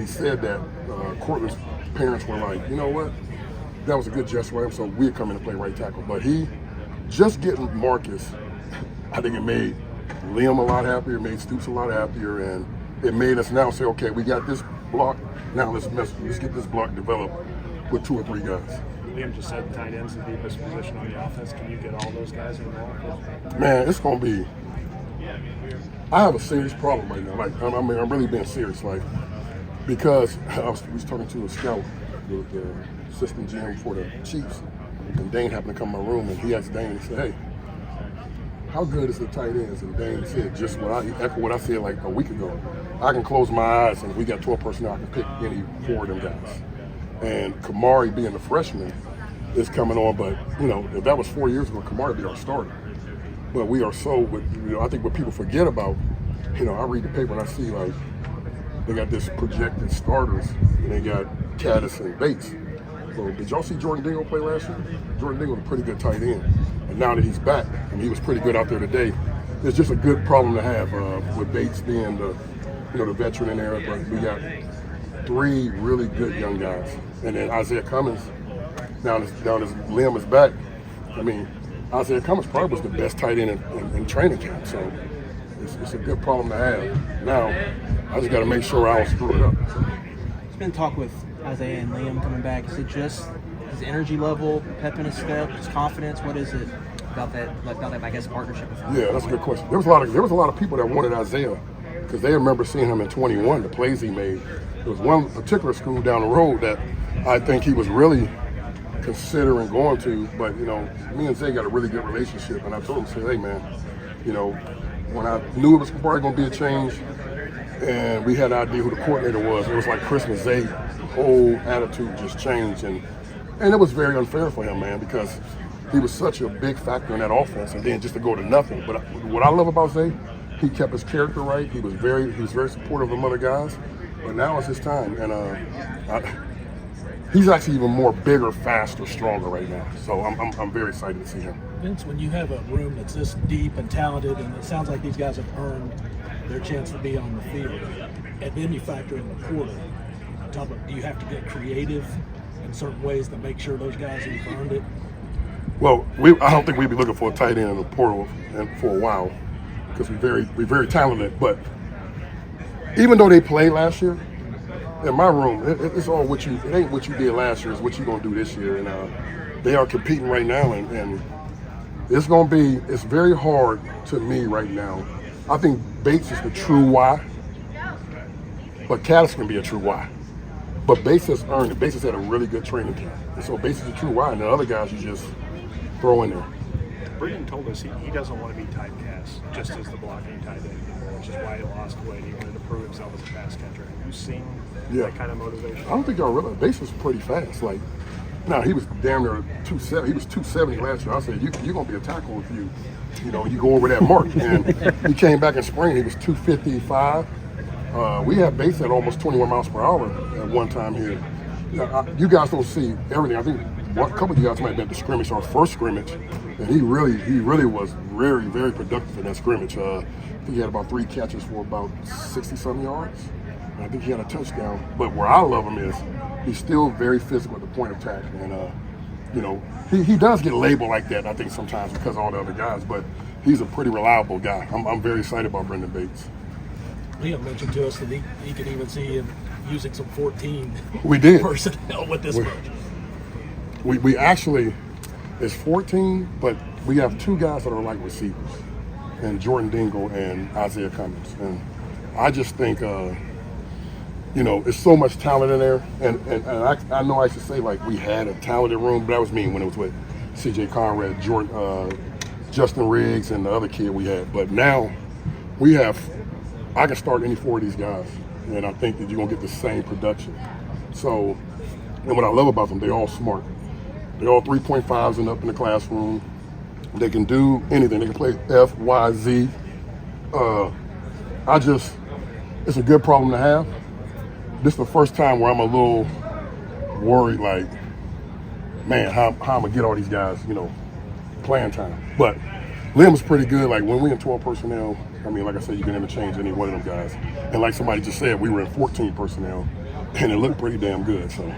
he said that, Cortland's parents were like, you know what, that was a good gesture for him, so we'll come in and play right tackle. But he, just getting Marcus, I think it made Liam a lot happier, it made Stoops a lot happier, and it made us now say, okay, we got this block, now let's get this block developed with 2 or 3 guys. Liam just said tight end's the deepest position on the offense. Can you get all those guys involved? Man, it's going to be, I have a serious problem right now. Like, I'm really being serious, like, because we was talking to a scout, the assistant GM for the Chiefs, and Dane happened to come in my room, and he asked Dane, he said, hey, how good is the tight ends? And Dane said just echo what I said like a week ago. I can close my eyes, and if we got 12 personnel, I can pick any 4 of them guys. And Kamari, being the freshman, is coming on, but, you know, if that was 4 years ago, Kamari would be our starter. But we are so, you know, I think what people forget about, you know, I read the paper and I see, like, they got this projected starters, and they got Caddis and Bates. So did y'all see Jordan Dingle play last year? Jordan Dingle was a pretty good tight end. And now that he's back, and he was pretty good out there today, it's just a good problem to have with Bates being the, you know, the veteran in there. But we got 3 really good young guys. And then Isaiah Cummings, now that Liam is back, I mean, Isaiah Cummings probably was the best tight end in training camp. So it's a good problem to have. Now, I just got to make sure I don't screw it up. So. There's been talk with Isaiah and Liam coming back. Is it just his energy level, pep in his step, his confidence? What is it about that I guess, partnership with him? Yeah, that's a good question. There was a lot of people that wanted Isaiah because they remember seeing him in 21, the plays he made. There was one particular school down the road that I think he was really considering going to, but, you know, me and Zay got a really good relationship, and I told him, say, hey, man, you know, when I knew it was probably going to be a change, and we had an idea who the coordinator was, it was like Christmas. Zay's whole attitude just changed, and it was very unfair for him, man, because he was such a big factor in that offense, and then just to go to nothing. But what I love about Zay, he kept his character right. He was very supportive of other guys, but now it's his time, and he's actually even more bigger, faster, stronger right now. So I'm very excited to see him. Vince, when you have a room that's this deep and talented, and it sounds like these guys have earned their chance to be on the field, and then you factor in the portal, do you have to get creative in certain ways to make sure those guys have earned it? Well, I don't think we'd be looking for a tight end in the portal for a while because we're very talented. But even though they played last year, in my room, it's all it ain't what you did last year, it's what you're going to do this year. And they are competing right now, and it's very hard to me right now. I think Bates is the true why, but Caddis can be a true why. But Bates has earned it. Bates has had a really good training camp. And so Bates is a true why, and the other guys you just throw in there. Brendan told us he doesn't want to be typecast just as the blocking tight end anymore, which is why he lost weight. He wanted to prove himself as a pass catcher. Have you seen that kind of motivation? I don't think y'all realize Bates was pretty fast. Like, now he was damn near 270. He was 270 last year. I said, you're going to be a tackle if you go over that mark. And he came back in spring. He was 255. We had Bates at almost 21 miles per hour at one time here. You guys don't see everything. I think a couple of you guys might have been at the scrimmage, our first scrimmage, and he really was very, very productive in that scrimmage. I think he had about 3 catches for about 60-some yards. And I think he had a touchdown. But where I love him is he's still very physical at the point of attack. And, he does get labeled like that, I think, sometimes because of all the other guys. But he's a pretty reliable guy. I'm very excited about Brendan Bates. Liam mentioned to us that he could even see him using some 14 personnel with this coach. We actually, it's 14, but we have 2 guys that are like receivers, and Jordan Dingle and Isaiah Cummings. And I just think, it's so much talent in there. And I know I should say, like, we had a talented room, but that was me when it was with C.J. Conrad, Jordan, Justin Riggs, and the other kid we had. But now I can start any 4 of these guys, and I think that you're going to get the same production. So, and what I love about them, they're all smart. They're all 3.5s and up in the classroom. They can do anything. They can play F, Y, Z. It's a good problem to have. This is the first time where I'm a little worried, like, man, how I'm going to get all these guys, playing time. But Liam's pretty good. Like, when we in 12 personnel, I mean, like I said, you can interchange any one of them guys. And like somebody just said, we were in 14 personnel. and it looked pretty damn good. So